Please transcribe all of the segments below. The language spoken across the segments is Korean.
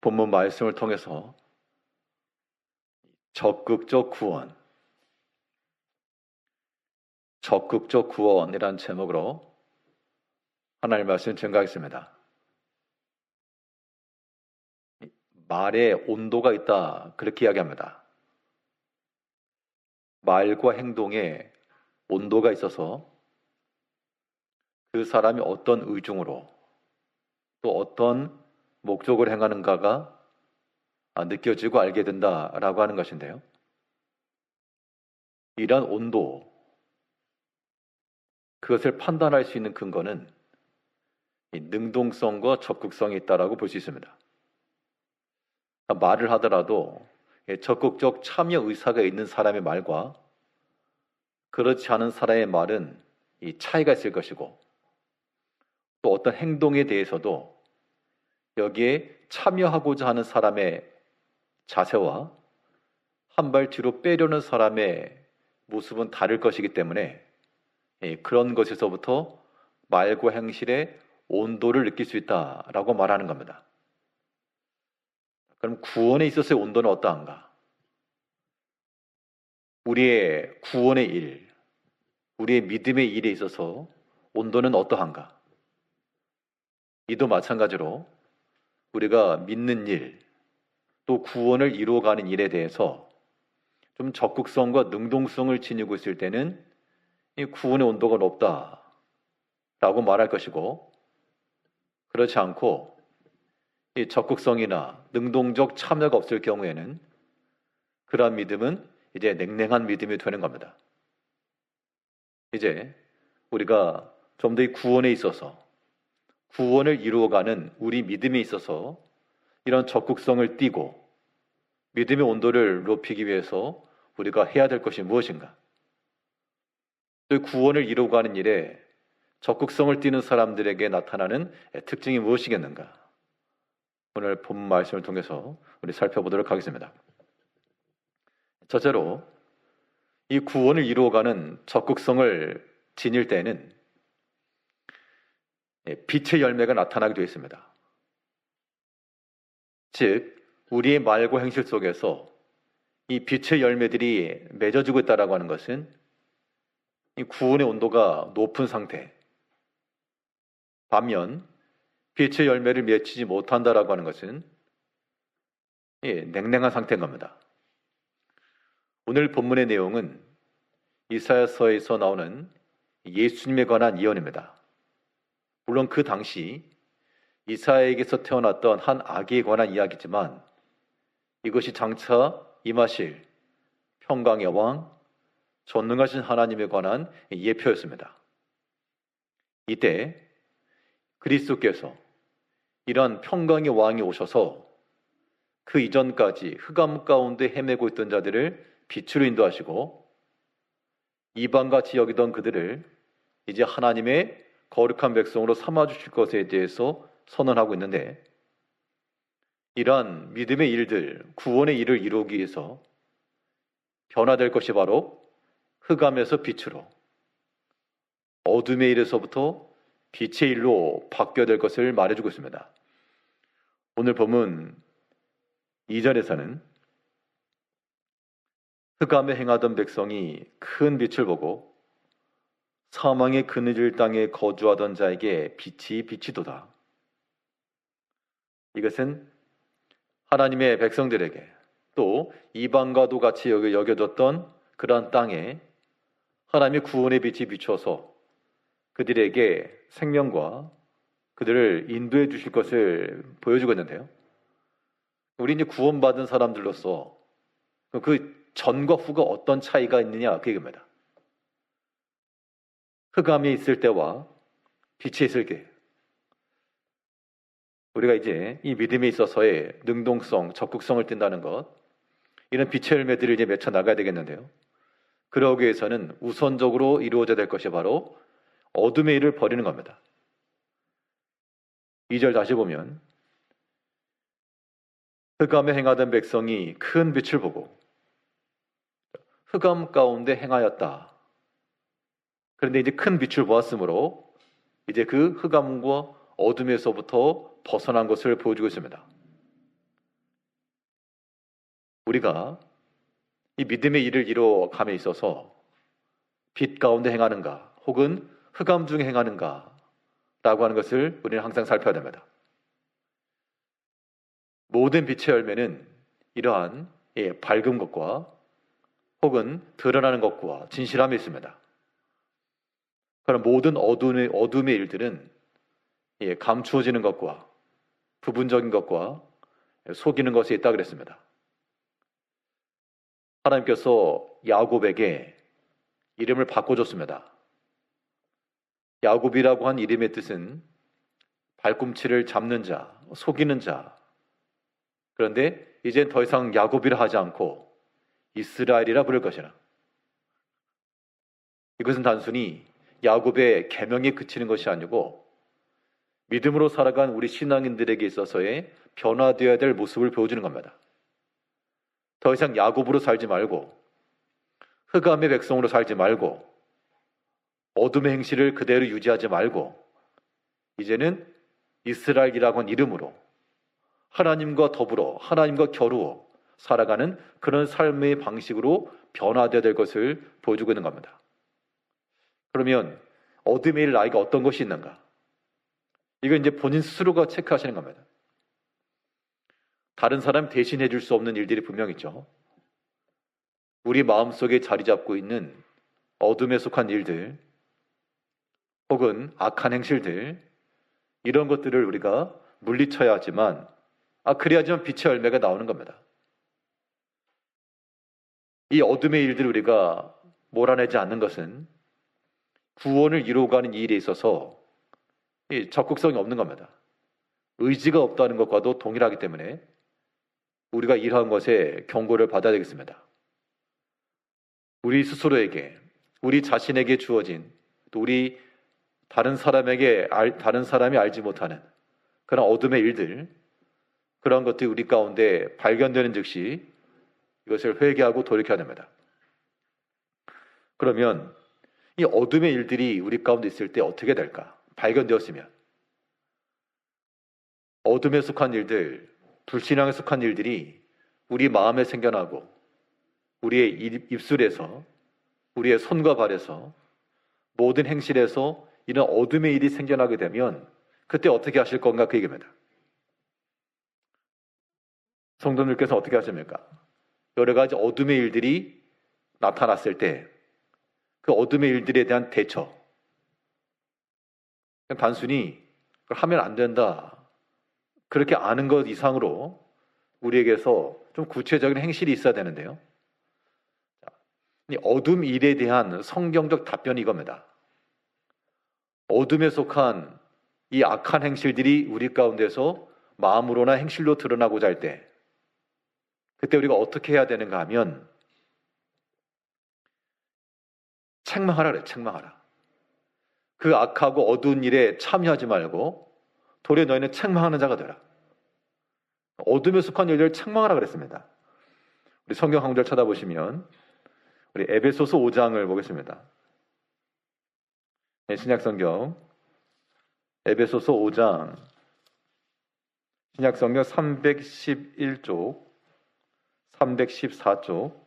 본문 말씀을 통해서 적극적 구원이란 제목으로 하나님의 말씀을 증거하겠습니다. 말에 온도가 있다, 그렇게 이야기합니다. 말과 행동에 온도가 있어서 그 사람이 어떤 의중으로 또 어떤 목적을 행하는가가 느껴지고 알게 된다라고 하는 것인데요. 이러한 온도, 그것을 판단할 수 있는 근거는 이 능동성과 적극성이 있다라고 볼 수 있습니다. 말을 하더라도 적극적 참여 의사가 있는 사람의 말과 그렇지 않은 사람의 말은 이 차이가 있을 것이고, 또 어떤 행동에 대해서도 여기에 참여하고자 하는 사람의 자세와 한 발 뒤로 빼려는 사람의 모습은 다를 것이기 때문에 그런 것에서부터 말과 행실의 온도를 느낄 수 있다라고 말하는 겁니다. 그럼 구원에 있어서의 온도는 어떠한가? 우리의 구원의 일, 우리의 믿음의 일에 있어서 온도는 어떠한가? 이도 마찬가지로 우리가 믿는 일, 또 구원을 이루어가는 일에 대해서 좀 적극성과 능동성을 지니고 있을 때는 이 구원의 온도가 높다라고 말할 것이고, 그렇지 않고 이 적극성이나 능동적 참여가 없을 경우에는 그러한 믿음은 이제 냉랭한 믿음이 되는 겁니다. 이제 우리가 좀 더 이 구원에 있어서, 구원을 이루어가는 우리 믿음에 있어서 이런 적극성을 띠고 믿음의 온도를 높이기 위해서 우리가 해야 될 것이 무엇인가? 또 구원을 이루어가는 일에 적극성을 띠는 사람들에게 나타나는 특징이 무엇이겠는가? 오늘 본문 말씀을 통해서 우리 살펴보도록 하겠습니다. 첫째로, 이 구원을 이루어가는 적극성을 지닐 때에는 빛의 열매가 나타나게 되어 있습니다. 즉, 우리의 말과 행실 속에서 이 빛의 열매들이 맺어지고 있다라고 하는 것은 이 구원의 온도가 높은 상태, 반면 빛의 열매를 맺히지 못한다라고 하는 것은 냉랭한 상태인 겁니다. 오늘 본문의 내용은 이사야서에서 나오는 예수님에 관한 예언입니다. 물론 그 당시 이사야에게서 태어났던 한 아기에 관한 이야기지만 이것이 장차 임하실 평강의 왕, 전능하신 하나님에 관한 예표였습니다. 이때 그리스도께서 이러한 평강의 왕이 오셔서 그 이전까지 흑암 가운데 헤매고 있던 자들을 빛으로 인도하시고 이방같이 여기던 그들을 이제 하나님의 거룩한 백성으로 삼아주실 것에 대해서 선언하고 있는데, 이러한 믿음의 일들, 구원의 일을 이루기 위해서 변화될 것이 바로 흑암에서 빛으로, 어둠의 일에서부터 빛의 일로 바뀌어야 될 것을 말해주고 있습니다. 오늘 본문 2절에서는 흑암에 행하던 백성이 큰 빛을 보고 사망의 그늘질 땅에 거주하던 자에게 빛이 비치도다. 이것은 하나님의 백성들에게, 또 이방과도 같이 여겨졌던 그러한 땅에 하나님의 구원의 빛이 비춰서 그들에게 생명과 그들을 인도해 주실 것을 보여주고 있는데요. 우리 이제 구원받은 사람들로서 그 전과 후가 어떤 차이가 있느냐, 그 얘기입니다. 흑암이 있을 때와 빛이 있을 때, 우리가 이제 이 믿음에 있어서의 능동성, 적극성을 띈다는 것, 이런 빛의 열매들을 이제 맺혀 나가야 되겠는데요. 그러기 위해서는 우선적으로 이루어져야 될 것이 바로 어둠의 일을 버리는 겁니다. 2절 다시 보면 흑암에 행하던 백성이 큰 빛을 보고 흑암 가운데 행하였다. 그런데 이제 큰 빛을 보았으므로 이제 그 흑암과 어둠에서부터 벗어난 것을 보여주고 있습니다. 우리가 이 믿음의 일을 이루어감에 있어서 빛 가운데 행하는가 혹은 흑암 중에 행하는가 라고 하는 것을 우리는 항상 살펴야 됩니다. 모든 빛의 열매는 이러한 밝은 것과 혹은 드러나는 것과 진실함이 있습니다. 그럼 모든 어둠의 일들은 감추어지는 것과 부분적인 것과 속이는 것이 있다 그랬습니다. 하나님께서 야곱에게 이름을 바꿔줬습니다. 야곱이라고 한 이름의 뜻은 발꿈치를 잡는 자, 속이는 자. 그런데 이젠 더 이상 야곱이라 하지 않고 이스라엘이라 부를 것이라. 이것은 단순히 야곱의 계명에 그치는 것이 아니고 믿음으로 살아간 우리 신앙인들에게 있어서의 변화되어야 될 모습을 보여주는 겁니다. 더 이상 야곱으로 살지 말고 흑암의 백성으로 살지 말고 어둠의 행실을 그대로 유지하지 말고 이제는 이스라엘이라고 한 이름으로 하나님과 더불어 하나님과 겨루어 살아가는 그런 삶의 방식으로 변화되어야 될 것을 보여주고 있는 겁니다. 그러면 어둠의 일 나에게 어떤 것이 있는가? 이건 이제 본인 스스로가 체크하시는 겁니다. 다른 사람 대신해 줄 수 없는 일들이 분명 있죠. 우리 마음속에 자리 잡고 있는 어둠에 속한 일들 혹은 악한 행실들 이런 것들을 우리가 물리쳐야 하지만 그래야지만 빛의 열매가 나오는 겁니다. 이 어둠의 일들을 우리가 몰아내지 않는 것은 구원을 이루어가는 일에 있어서 적극성이 없는 겁니다. 의지가 없다는 것과도 동일하기 때문에 우리가 이러한 것에 경고를 받아야 되겠습니다. 우리 스스로에게, 우리 자신에게 주어진 또 우리 다른 사람이 알지 못하는 그런 어둠의 일들, 그런 것들이 우리 가운데 발견되는 즉시 이것을 회개하고 돌이켜야 됩니다. 그러면 이 어둠의 일들이 우리 가운데 있을 때 어떻게 될까? 발견되었으면 어둠에 속한 일들, 불신앙에 속한 일들이 우리 마음에 생겨나고 우리의 입술에서 우리의 손과 발에서 모든 행실에서 이런 어둠의 일이 생겨나게 되면 그때 어떻게 하실 건가 그 얘기입니다. 성도님께서 어떻게 하십니까? 여러 가지 어둠의 일들이 나타났을 때 그 어둠의 일들에 대한 대처, 그냥 단순히 하면 안 된다 그렇게 아는 것 이상으로 우리에게서 좀 구체적인 행실이 있어야 되는데요. 이 어둠 일에 대한 성경적 답변이 이겁니다. 어둠에 속한 이 악한 행실들이 우리 가운데서 마음으로나 행실로 드러나고자 할 때 그때 우리가 어떻게 해야 되는가 하면 책망하라 그래. 책망하라. 그 악하고 어두운 일에 참여하지 말고 도리어 너희는 책망하는 자가 되라. 어둠에 속한 일들을 책망하라 그랬습니다. 우리 성경 한 구절 찾아보시면 우리 에베소서 5장을 보겠습니다. 신약성경 에베소서 5장 신약성경 311쪽 314쪽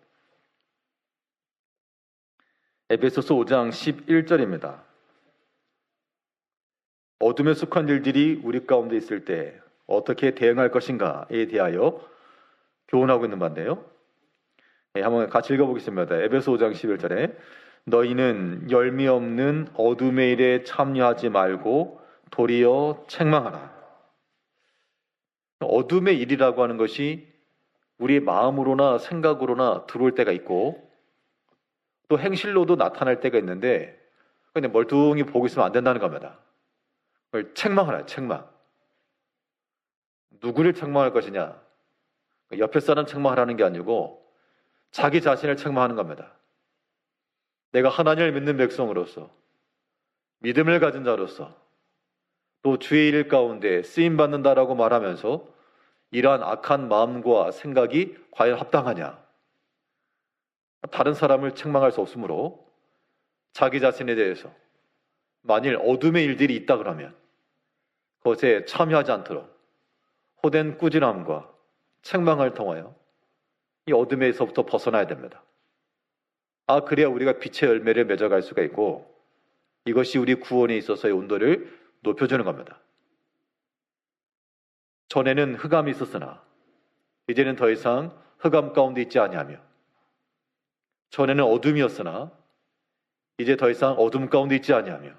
에베소서 5장 11절입니다. 어둠에 속한 일들이 우리 가운데 있을 때 어떻게 대응할 것인가에 대하여 교훈하고 있는 바인데요. 한번 같이 읽어보겠습니다. 에베소 5장 11절에 너희는 열매 없는 어둠의 일에 참여하지 말고 도리어 책망하라. 어둠의 일이라고 하는 것이 우리의 마음으로나 생각으로나 들어올 때가 있고 또 행실로도 나타날 때가 있는데 그냥 멀뚱히 보고 있으면 안 된다는 겁니다. 그걸 책망하라. 책망. 누구를 책망할 것이냐? 옆에 사람 책망하라는 게 아니고 자기 자신을 책망하는 겁니다. 내가 하나님을 믿는 백성으로서 믿음을 가진 자로서 또 주의 일 가운데 쓰임받는다라고 말하면서 이러한 악한 마음과 생각이 과연 합당하냐? 다른 사람을 책망할 수 없으므로 자기 자신에 대해서 만일 어둠의 일들이 있다 그러면 그것에 참여하지 않도록 호된 꾸지람과 책망을 통하여 이 어둠에서부터 벗어나야 됩니다. 그래야 우리가 빛의 열매를 맺어갈 수가 있고 이것이 우리 구원에 있어서의 온도를 높여주는 겁니다. 전에는 흑암이 있었으나 이제는 더 이상 흑암 가운데 있지 아니하며, 전에는 어둠이었으나 이제 더 이상 어둠 가운데 있지 아니하며,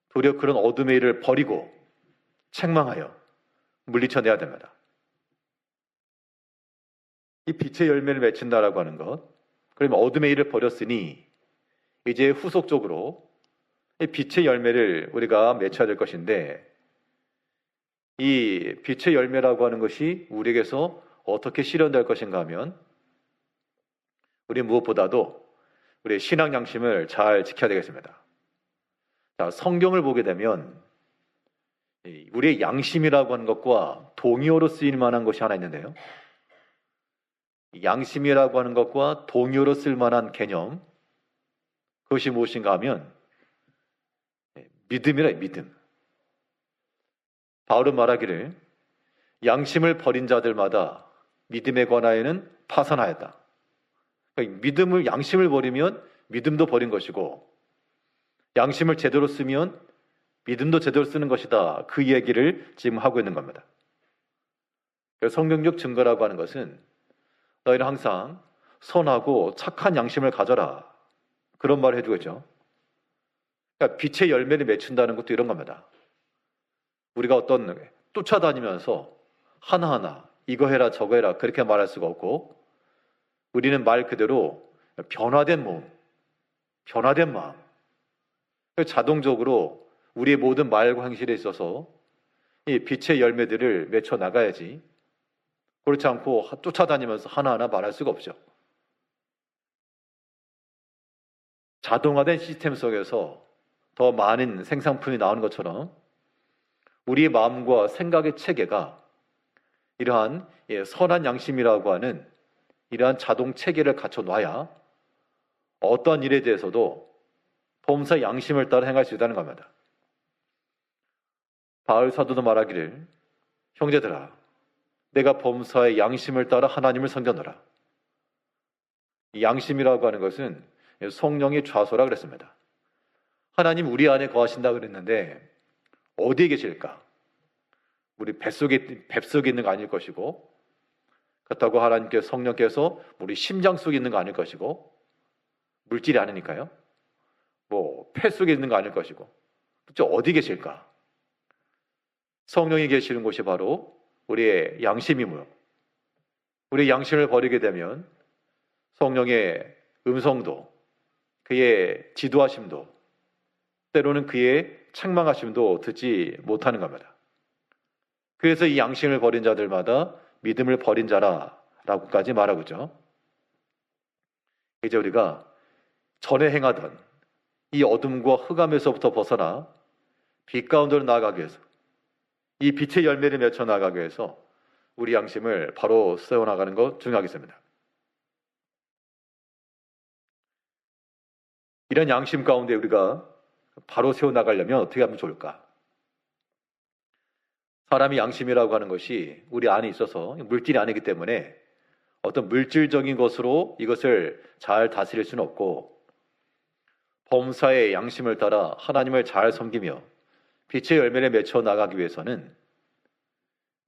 도리어 그런 어둠의 일을 버리고 책망하여 물리쳐내야 됩니다. 이 빛의 열매를 맺힌다라고 하는 것, 그러면 어둠의 일을 버렸으니 이제 후속적으로 이 빛의 열매를 우리가 맺혀야 될 것인데, 이 빛의 열매라고 하는 것이 우리에게서 어떻게 실현될 것인가 하면, 우리 무엇보다도 우리의 신앙 양심을 잘 지켜야 되겠습니다. 자, 성경을 보게 되면 우리의 양심이라고 하는 것과 동의어로 쓰일 만한 것이 하나 있는데요. 양심이라고 하는 것과 동의어로 쓸 만한 개념, 그것이 무엇인가 하면 믿음이라. 믿음. 바울은 말하기를 양심을 버린 자들마다 믿음에 관하여는 파산하였다. 그러니까 양심을 버리면 믿음도 버린 것이고, 양심을 제대로 쓰면 믿음도 제대로 쓰는 것이다. 그 얘기를 지금 하고 있는 겁니다. 성경적 증거라고 하는 것은 너희는 항상 선하고 착한 양심을 가져라, 그런 말을 해주고 있죠. 그러니까 빛의 열매를 맺힌다는 것도 이런 겁니다. 우리가 어떤 쫓아다니면서 하나하나 이거 해라 저거 해라 그렇게 말할 수가 없고, 우리는 말 그대로 변화된 몸, 변화된 마음, 자동적으로 우리의 모든 말과 행실에 있어서 이 빛의 열매들을 맺혀 나가야지, 그렇지 않고 쫓아다니면서 하나하나 말할 수가 없죠. 자동화된 시스템 속에서 더 많은 생산품이 나오는 것처럼 우리의 마음과 생각의 체계가 이러한 선한 양심이라고 하는 이러한 자동 체계를 갖춰놔야 어떠한 일에 대해서도 범사의 양심을 따라 행할 수 있다는 겁니다. 바울 사도도 말하기를 형제들아, 내가 범사의 양심을 따라 하나님을 섬겨노라. 이 양심이라고 하는 것은 성령의 좌소라 그랬습니다. 하나님 우리 안에 거하신다 그랬는데 어디에 계실까? 우리 뱃속에 있는 거 아닐 것이고, 그렇다고 하나님께서 성령께서 우리 심장 속에 있는 거 아닐 것이고, 물질이 아니니까요. 폐 속에 있는 거 아닐 것이고, 그렇죠? 어디 계실까? 성령이 계시는 곳이 바로 우리의 양심이므로, 우리의 양심을 버리게 되면 성령의 음성도, 그의 지도하심도, 때로는 그의 책망하심도 듣지 못하는 겁니다. 그래서 이 양심을 버린 자들마다 믿음을 버린 자라라고까지 말하고 있죠. 이제 우리가 전에 행하던 이 어둠과 흑암에서부터 벗어나 빛 가운데로 나아가기 위해서, 이 빛의 열매를 맺혀 나가기 위해서 우리 양심을 바로 세워나가는 것 중요하겠습니다. 이런 양심 가운데 우리가 바로 세워나가려면 어떻게 하면 좋을까? 사람이 양심이라고 하는 것이 우리 안에 있어서 물질이 아니기 때문에 어떤 물질적인 것으로 이것을 잘 다스릴 수는 없고, 범사의 양심을 따라 하나님을 잘 섬기며 빛의 열매를 맺혀 나가기 위해서는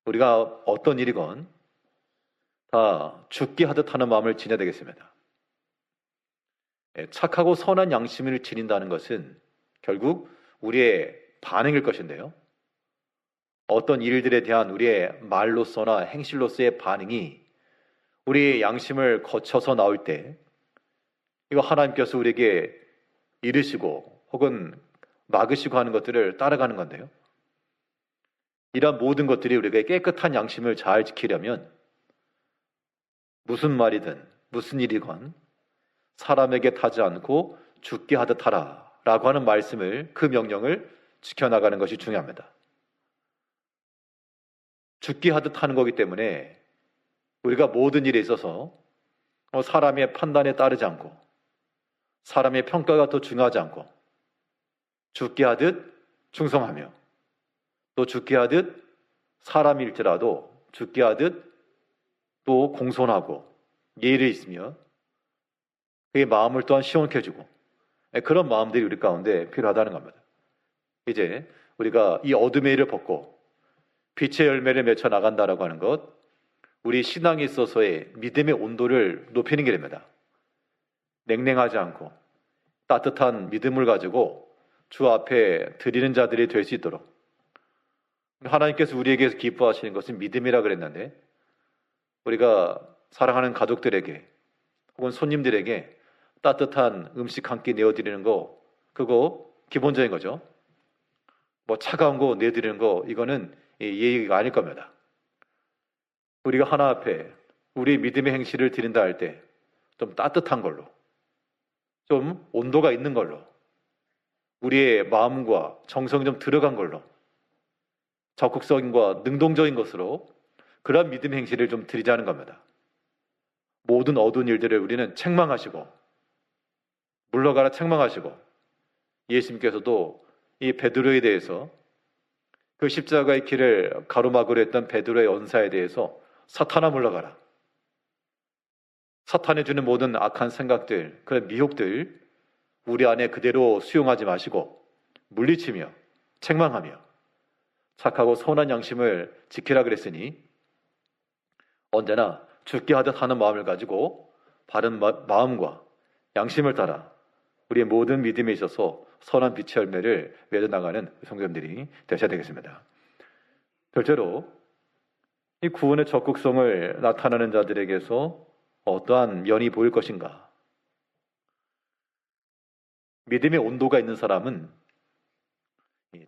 우리가 어떤 일이건 다 죽게 하듯 하는 마음을 지녀야 되겠습니다. 착하고 선한 양심을 지닌다는 것은 결국 우리의 반응일 것인데요. 어떤 일들에 대한 우리의 말로서나 행실로서의 반응이 우리의 양심을 거쳐서 나올 때, 이거 하나님께서 우리에게 이르시고 혹은 막으시고 하는 것들을 따라가는 건데요. 이러한 모든 것들이 우리가 깨끗한 양심을 잘 지키려면 무슨 말이든 무슨 일이건 사람에게 타지 않고 죽게 하듯 하라 라고 하는 말씀을, 그 명령을 지켜나가는 것이 중요합니다. 죽게 하듯 하는 거기 때문에 우리가 모든 일에 있어서 사람의 판단에 따르지 않고, 사람의 평가가 더 중요하지 않고, 죽게 하듯 충성하며, 또 죽게 하듯 사람일지라도 죽게 하듯 또 공손하고 예의를 있으며 그의 마음을 또한 시원케 해주고 그런 마음들이 우리 가운데 필요하다는 겁니다. 이제 우리가 이 어둠의 일을 벗고 빛의 열매를 맺혀 나간다라고 하는 것, 우리 신앙에 있어서의 믿음의 온도를 높이는 게 됩니다. 냉랭하지 않고 따뜻한 믿음을 가지고 주 앞에 드리는 자들이 될 수 있도록, 하나님께서 우리에게 기뻐하시는 것은 믿음이라 그랬는데, 우리가 사랑하는 가족들에게 혹은 손님들에게 따뜻한 음식 한 끼 내어드리는 거, 그거 기본적인 거죠. 뭐 차가운 거 내드리는 거, 이거는 예의가 아닐 겁니다. 우리가 하나 앞에 우리 믿음의 행실을 드린다 할 때 좀 따뜻한 걸로, 좀 온도가 있는 걸로, 우리의 마음과 정성이 좀 들어간 걸로, 적극적인과 능동적인 것으로 그런 믿음의 행실을 좀 드리자는 겁니다. 모든 어두운 일들을 우리는 책망하시고, 물러가라 책망하시고, 예수님께서도 이 베드로에 대해서, 그 십자가의 길을 가로막으려 했던 베드로의 언사에 대해서 사탄아 물러가라, 사탄이 주는 모든 악한 생각들, 그런 미혹들 우리 안에 그대로 수용하지 마시고 물리치며 책망하며 착하고 선한 양심을 지키라 그랬으니, 언제나 죽게 하듯 하는 마음을 가지고 바른 마음과 양심을 따라 우리의 모든 믿음에 있어서 선한 빛의 열매를 맺어나가는 성도님들이 되셔야 되겠습니다. 둘째로, 이 구원의 적극성을 나타내는 자들에게서 어떠한 면이 보일 것인가? 믿음의 온도가 있는 사람은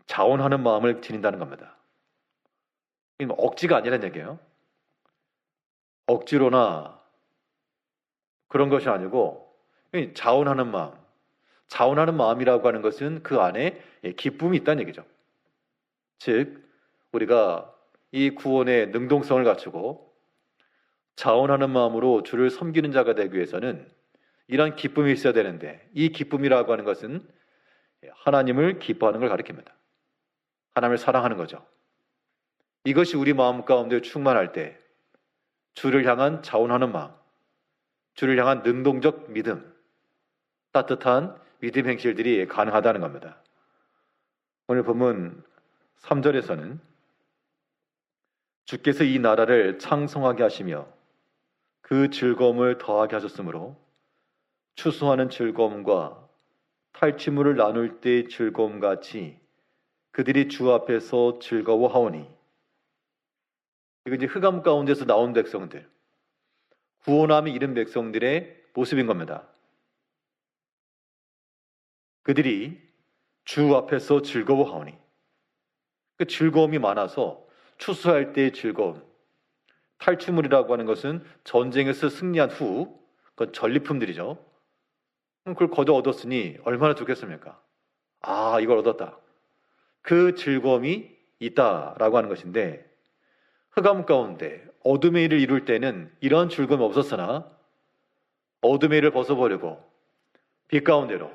자원하는 마음을 지닌다는 겁니다. 이건 억지가 아니라는 얘기예요. 억지로나 그런 것이 아니고 자원하는 마음. 자원하는 마음이라고 하는 것은 그 안에 기쁨이 있다는 얘기죠. 즉, 우리가 이 구원의 능동성을 갖추고 자원하는 마음으로 주를 섬기는 자가 되기 위해서는 이런 기쁨이 있어야 되는데, 이 기쁨이라고 하는 것은 하나님을 기뻐하는 걸 가리킵니다. 하나님을 사랑하는 거죠. 이것이 우리 마음 가운데 충만할 때 주를 향한 자원하는 마음, 주를 향한 능동적 믿음, 따뜻한 믿음 행실들이 가능하다는 겁니다. 오늘 본문 3절에서는 주께서 이 나라를 창성하게 하시며 그 즐거움을 더하게 하셨으므로 추수하는 즐거움과 탈취물을 나눌 때의 즐거움 같이 그들이 주 앞에서 즐거워하오니, 이거 이제 흑암 가운데서 나온 백성들, 구원함이 이른 백성들의 모습인 겁니다. 그들이 주 앞에서 즐거워하오니, 그 즐거움이 많아서 추수할 때의 즐거움, 탈취물이라고 하는 것은 전쟁에서 승리한 후 그건 전리품들이죠. 그걸 거저 얻었으니 얼마나 좋겠습니까? 아, 이걸 얻었다. 그 즐거움이 있다라고 하는 것인데, 흑암 가운데 어둠의 일을 이룰 때는 이런 즐거움이 없었으나 어둠의 일을 벗어버리고 빛 가운데로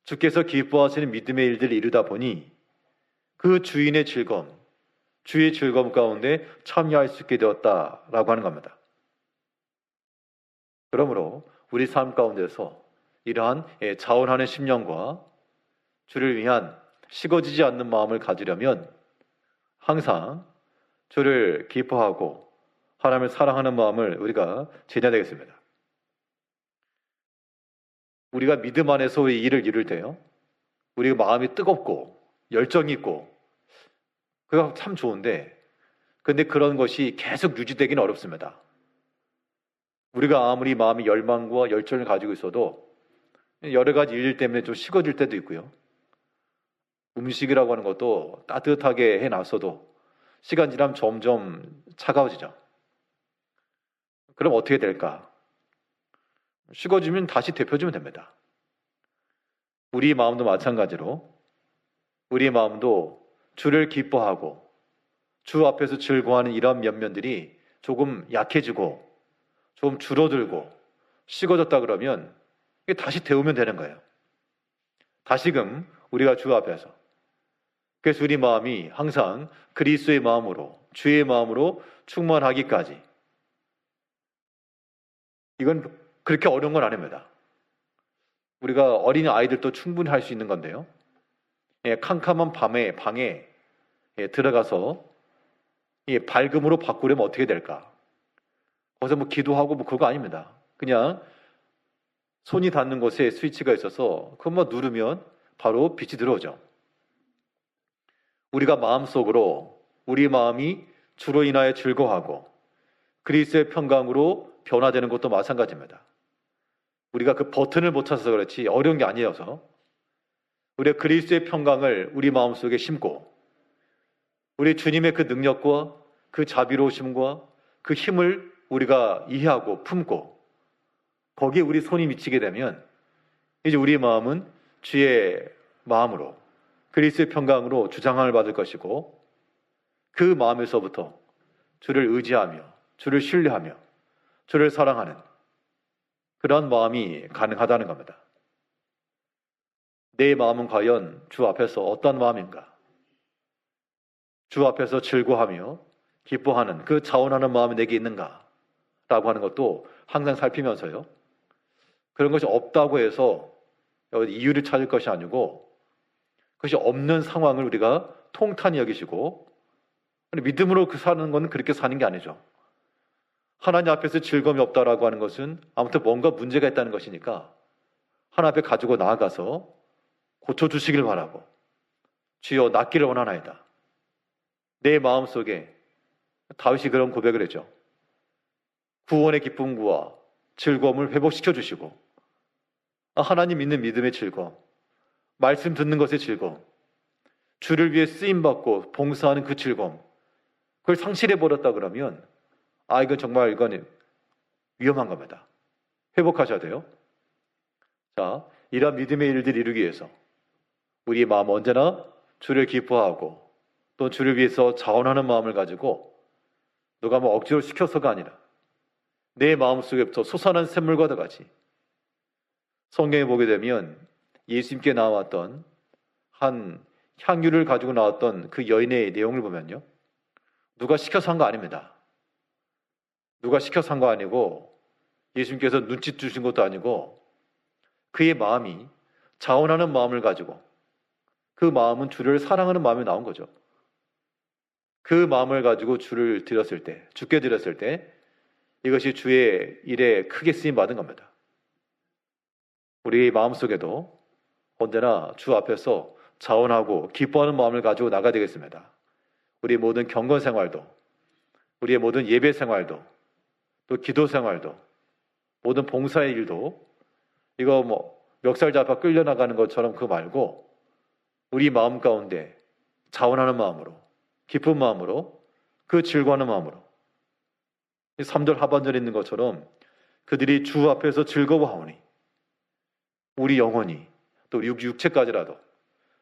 주께서 기뻐하시는 믿음의 일들을 이루다 보니 그 주인의 즐거움, 주의 즐거움 가운데 참여할 수 있게 되었다라고 하는 겁니다. 그러므로 우리 삶 가운데서 이러한 자원하는 심령과 주를 위한 식어지지 않는 마음을 가지려면 항상 주를 기뻐하고 하나님을 사랑하는 마음을 우리가 지녀야 되겠습니다. 우리가 믿음 안에서 이 일을 이룰 때요, 우리가 마음이 뜨겁고 열정이 있고 그거 참 좋은데, 근데 그런 것이 계속 유지되기는 어렵습니다. 우리가 아무리 마음이 열망과 열정을 가지고 있어도 여러 가지 일 때문에 좀 식어질 때도 있고요. 음식이라고 하는 것도 따뜻하게 해놨어도 시간 지나면 점점 차가워지죠. 그럼 어떻게 될까? 식어지면 다시 데펴주면 됩니다. 우리 마음도 마찬가지로, 우리의 마음도 주를 기뻐하고 주 앞에서 즐거워하는 이런 면면들이 조금 약해지고 좀 줄어들고 식어졌다 그러면 다시 데우면 되는 거예요. 다시금 우리가 주 앞에서, 그래서 우리 마음이 항상 그리스도의 마음으로, 주의 마음으로 충만하기까지 이건 그렇게 어려운 건 아닙니다. 우리가 어린 아이들도 충분히 할 수 있는 건데요. 캄캄한 밤에 방에 들어가서 밝음으로 바꾸려면 어떻게 될까? 거기서 뭐 기도하고 뭐 그거 아닙니다. 그냥 손이 닿는 곳에 스위치가 있어서 그것만 누르면 바로 빛이 들어오죠. 우리가 마음속으로 우리 마음이 주로 인하여 즐거워하고 그리스도의 평강으로 변화되는 것도 마찬가지입니다. 우리가 그 버튼을 못 찾아서 그렇지 어려운 게 아니어서 우리가 그리스도의 평강을 우리 마음속에 심고 우리 주님의 그 능력과 그 자비로우심과 그 힘을 우리가 이해하고 품고 거기에 우리 손이 미치게 되면 이제 우리 마음은 주의 마음으로 그리스도의 평강으로 주장함을 받을 것이고 그 마음에서부터 주를 의지하며 주를 신뢰하며 주를 사랑하는 그런 마음이 가능하다는 겁니다. 내 마음은 과연 주 앞에서 어떤 마음인가? 주 앞에서 즐거워하며 기뻐하는 그 자원하는 마음이 내게 있는가? 라고 하는 것도 항상 살피면서요. 그런 것이 없다고 해서 이유를 찾을 것이 아니고 그것이 없는 상황을 우리가 통탄히 여기시고 믿음으로 사는 건 그렇게 사는 게 아니죠. 하나님 앞에서 즐거움이 없다라고 하는 것은 아무튼 뭔가 문제가 있다는 것이니까 하나님 앞에 가지고 나아가서 고쳐주시길 바라고 주여 낫기를 원하나이다. 내 마음속에 다윗이 그런 고백을 했죠. 구원의 기쁨과 즐거움을 회복시켜 주시고 하나님 믿는 믿음의 즐거움, 말씀 듣는 것의 즐거움, 주를 위해 쓰임받고 봉사하는 그 즐거움 그걸 상실해버렸다 그러면 이건 위험한 겁니다. 회복하셔야 돼요. 자, 이런 믿음의 일들을 이루기 위해서 우리의 마음 언제나 주를 기뻐하고 또 주를 위해서 자원하는 마음을 가지고 누가 뭐 억지로 시켜서가 아니라 내 마음속에부터 솟아난 샘물과도 같이 성경에 보게 되면 예수님께 나왔던 한 향유를 가지고 나왔던 그 여인의 내용을 보면요. 누가 시켜서 한 거 아닙니다. 누가 시켜서 한 거 아니고 예수님께서 눈짓 주신 것도 아니고 그의 마음이 자원하는 마음을 가지고 그 마음은 주를 사랑하는 마음이 나온 거죠. 그 마음을 가지고 주를 드렸을 때, 주께 드렸을 때 이것이 주의 일에 크게 쓰임 받은 겁니다. 우리 마음속에도 언제나 주 앞에서 자원하고 기뻐하는 마음을 가지고 나가야 되겠습니다. 우리 모든 경건 생활도, 우리의 모든 예배 생활도, 또 기도 생활도, 모든 봉사의 일도 이거 뭐 멱살 잡아 끌려나가는 것처럼 그거 말고 우리 마음 가운데 자원하는 마음으로, 기쁜 마음으로, 그 즐거워하는 마음으로 3절 하반절에 있는 것처럼 그들이 주 앞에서 즐거워하오니 우리 영혼이 또 우리 육체까지라도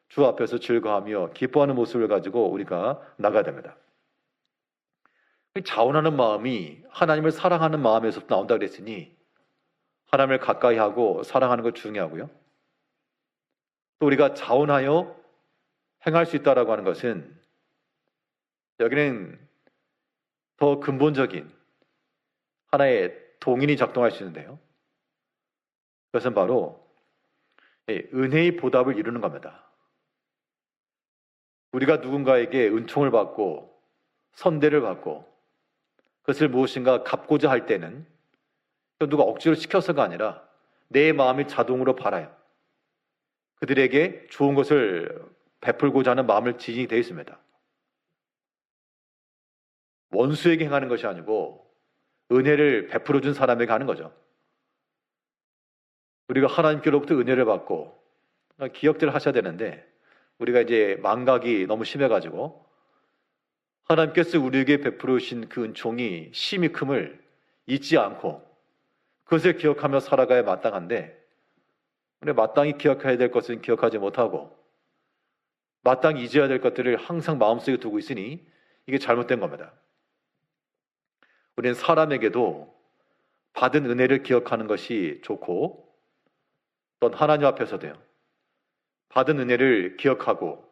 주 앞에서 즐거워하며 기뻐하는 모습을 가지고 우리가 나가야 됩니다. 자원하는 마음이 하나님을 사랑하는 마음에서부터 나온다 그랬으니 하나님을 가까이 하고 사랑하는 것 중요하고요. 또 우리가 자원하여 행할 수 있다라고 하는 것은 여기는 더 근본적인 하나의 동인이 작동할 수 있는데요. 그것은 바로 은혜의 보답을 이루는 겁니다. 우리가 누군가에게 은총을 받고 선대를 받고 그것을 무엇인가 갚고자 할 때는 누가 억지로 시켜서가 아니라 내 마음이 자동으로 바라요. 그들에게 좋은 것을 베풀고자 하는 마음을 지니게 되어 있습니다. 원수에게 행하는 것이 아니고 은혜를 베풀어 준 사람에게 하는 거죠. 우리가 하나님께로부터 은혜를 받고 기억들을 하셔야 되는데 우리가 이제 망각이 너무 심해가지고 하나님께서 우리에게 베풀으신 그 은총이 심히 큼을 잊지 않고 그것을 기억하며 살아가야 마땅한데 우리 마땅히 기억해야 될 것은 기억하지 못하고 마땅히 잊어야 될 것들을 항상 마음속에 두고 있으니 이게 잘못된 겁니다. 우리는 사람에게도 받은 은혜를 기억하는 것이 좋고 또 하나님 앞에서도요. 받은 은혜를 기억하고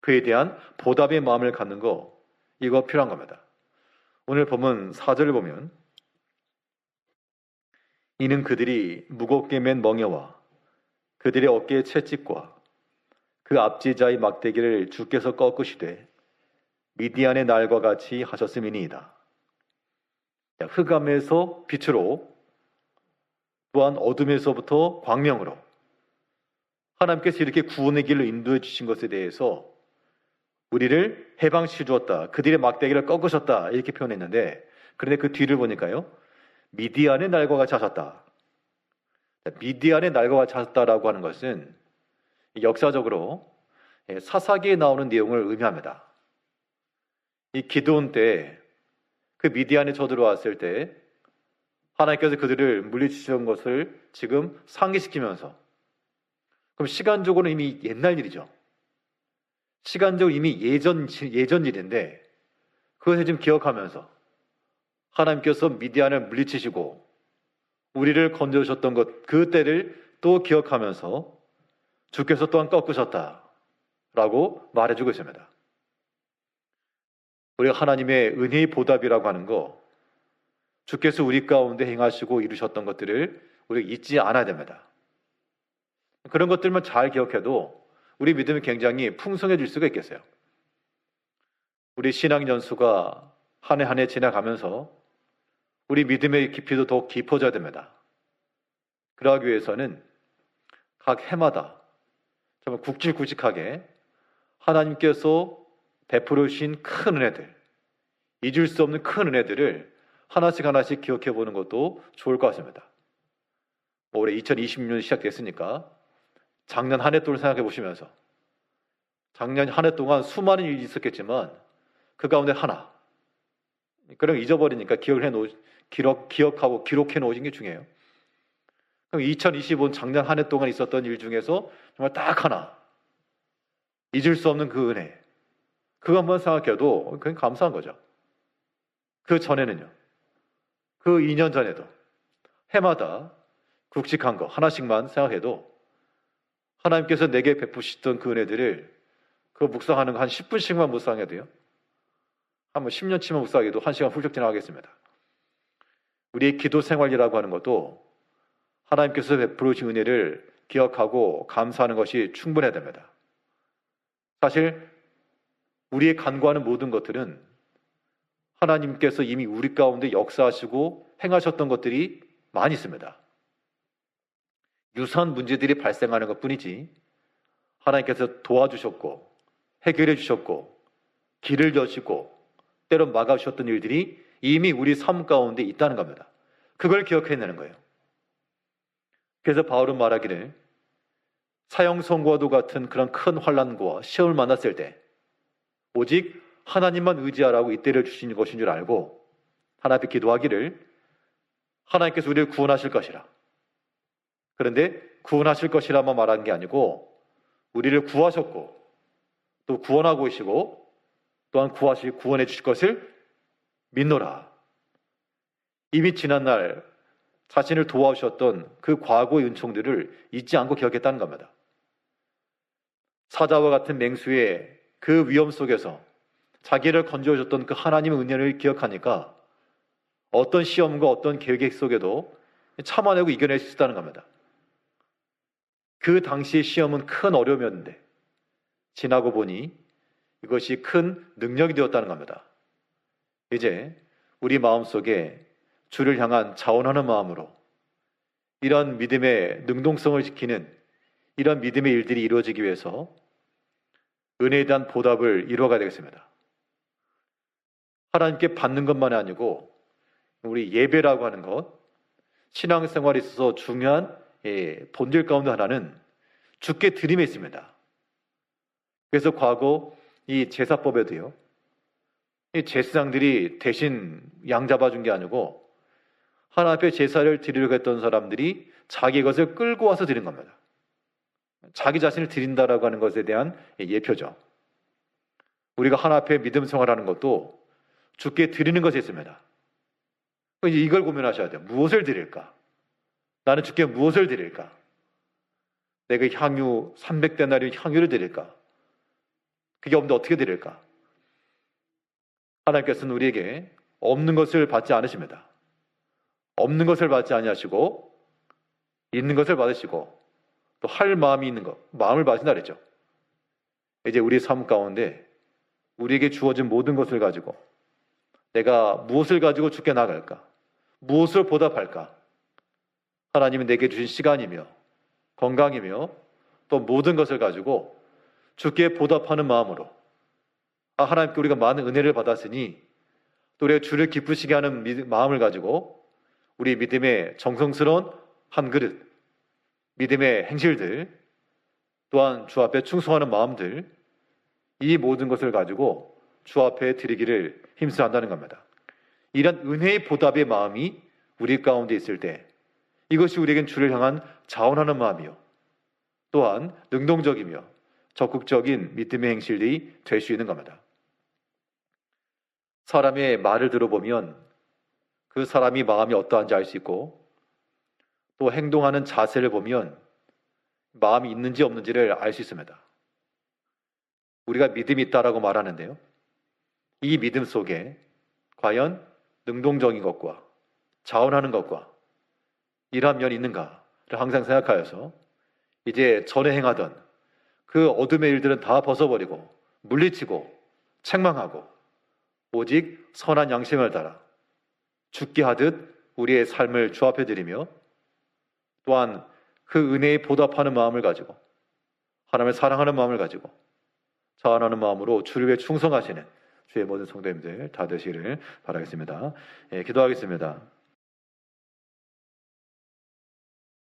그에 대한 보답의 마음을 갖는 거 이거 필요한 겁니다. 오늘 보면 4절을 보면 이는 그들이 무겁게 맨 멍에와 그들의 어깨의 채찍과 그 앞지자의 막대기를 주께서 꺾으시되 미디안의 날과 같이 하셨음이니이다. 흑암에서 빛으로, 또한 어둠에서부터 광명으로 하나님께서 이렇게 구원의 길로 인도해 주신 것에 대해서 우리를 해방시켜 주었다. 그들의 막대기를 꺾으셨다. 이렇게 표현했는데, 그런데 그 뒤를 보니까요, 미디안의 날과 같이 하셨다. 미디안의 날과 같이 하셨다라고 하는 것은 역사적으로 사사기에 나오는 내용을 의미합니다. 이 기드온 때 그 미디안에 쳐들어왔을 때 하나님께서 그들을 물리치신 것을 지금 상기시키면서, 그럼 시간적으로는 이미 옛날 일이죠. 시간적으로 이미 예전 일인데 그것을 지금 기억하면서 하나님께서 미디안을 물리치시고 우리를 건져주셨던 것, 그 때를 또 기억하면서 주께서 또한 꺾으셨다라고 말해주고 있습니다. 우리가 하나님의 은혜의 보답이라고 하는 거, 주께서 우리 가운데 행하시고 이루셨던 것들을 우리가 잊지 않아야 됩니다. 그런 것들만 잘 기억해도 우리 믿음이 굉장히 풍성해질 수가 있겠어요. 우리 신앙 연수가 한 해 한 해 지나가면서 우리 믿음의 깊이도 더욱 깊어져야 됩니다. 그러기 위해서는 각 해마다 정말 굵직굵직하게 하나님께서 베풀어 주신 큰 은혜들, 잊을 수 없는 큰 은혜들을 하나씩 하나씩 기억해 보는 것도 좋을 것 같습니다. 올해 2026년이 시작됐으니까 작년 한 해 동안 생각해 보시면서, 작년 한 해 동안 수많은 일이 있었겠지만 그 가운데 하나, 그런 거 잊어버리니까 기억하고 기록해 놓으신 게 중요해요. 그럼 2025년 작년 한 해 동안 있었던 일 중에서 정말 딱 하나, 잊을 수 없는 그 은혜, 그거 한번 생각해도 그건 감사한 거죠. 그 전에는요, 그 2년 전에도 해마다 굵직한 거 하나씩만 생각해도 하나님께서 내게 베푸시던 그 은혜들을, 그 묵상하는 거 한 10분씩만 묵상해도요, 한번 10년치만 묵상해도 1시간 훌쩍 지나가겠습니다. 우리의 기도 생활이라고 하는 것도 하나님께서 베풀어 주신 은혜를 기억하고 감사하는 것이 충분해야 됩니다. 사실 우리의 간구하는 모든 것들은 하나님께서 이미 우리 가운데 역사하시고 행하셨던 것들이 많이 있습니다. 유사한 문제들이 발생하는 것뿐이지 하나님께서 도와주셨고 해결해 주셨고 길을 여시고 때로 막아주셨던 일들이 이미 우리 삶 가운데 있다는 겁니다. 그걸 기억해내는 거예요. 그래서 바울은 말하기를, 사형선고와도 같은 그런 큰 환난과 시험을 만났을 때 오직 하나님만 의지하라고 이때를 주신 것인 줄 알고 하나님 앞에 기도하기를, 하나님께서 우리를 구원하실 것이라. 그런데 구원하실 것이라만 말한 게 아니고 우리를 구하셨고 또 구원하고 계시고 또한 구원해 주실 것을 믿노라. 이미 지난날 자신을 도와주셨던 그 과거의 은총들을 잊지 않고 기억했다는 겁니다. 사자와 같은 맹수의 그 위험 속에서 자기를 건져줬던 그 하나님의 은혜를 기억하니까 어떤 시험과 어떤 계획 속에도 참아내고 이겨낼 수 있다는 겁니다. 그 당시의 시험은 큰 어려움이었는데 지나고 보니 이것이 큰 능력이 되었다는 겁니다. 이제 우리 마음속에 주를 향한 자원하는 마음으로 이런 믿음의 능동성을 지키는 이런 믿음의 일들이 이루어지기 위해서 은혜에 대한 보답을 이루어가야 되겠습니다. 하나님께 받는 것만이 아니고 우리 예배라고 하는 것, 신앙생활에 있어서 중요한 본질 가운데 하나는 주께 드림에 있습니다. 그래서 과거 이 제사법에도요, 이 제사장들이 대신 양 잡아준 게 아니고 하나님 앞에 제사를 드리려고 했던 사람들이 자기 것을 끌고 와서 드린 겁니다. 자기 자신을 드린다라고 하는 것에 대한 예표죠. 우리가 하나님 앞에 믿음 생활하는 것도 주께 드리는 것이 있습니다. 이제 이걸 고민하셔야 돼요. 무엇을 드릴까? 나는 주께 무엇을 드릴까? 내가 향유 300데나리 향유를 드릴까? 그게 없는데 어떻게 드릴까? 하나님께서는 우리에게 없는 것을 받지 않으십니다. 없는 것을 받지 아니하시고 있는 것을 받으시고 또 할 마음이 있는 것, 마음을 받으신다 그랬죠. 이제 우리 삶 가운데 우리에게 주어진 모든 것을 가지고 내가 무엇을 가지고 주께 나갈까? 무엇을 보답할까? 하나님이 내게 주신 시간이며 건강이며 또 모든 것을 가지고 주께 보답하는 마음으로 하나님께 우리가 많은 은혜를 받았으니 또 우리가 주를 기쁘시게 하는 마음을 가지고 우리 믿음의 정성스러운 한 그릇, 믿음의 행실들, 또한 주 앞에 충성하는 마음들, 이 모든 것을 가지고 주 앞에 드리기를 힘써 한다는 겁니다. 이런 은혜의 보답의 마음이 우리 가운데 있을 때 이것이 우리에겐 주를 향한 자원하는 마음이요, 또한 능동적이며 적극적인 믿음의 행실이 될 수 있는 겁니다. 사람의 말을 들어보면 그 사람이 마음이 어떠한지 알 수 있고 또 행동하는 자세를 보면 마음이 있는지 없는지를 알 수 있습니다. 우리가 믿음이 있다라고 말하는데요, 이 믿음 속에 과연 능동적인 것과 자원하는 것과 이러한 면이 있는가를 항상 생각하여서 이제 전에 행하던 그 어둠의 일들은 다 벗어버리고 물리치고 책망하고 오직 선한 양심을 따라 죽게 하듯 우리의 삶을 주 앞에 드리며 또한 그 은혜에 보답하는 마음을 가지고 하나님을 사랑하는 마음을 가지고 자원하는 마음으로 주를 위해 충성하시는 주의 모든 성도님들 다 되시기를 바라겠습니다. 기도하겠습니다.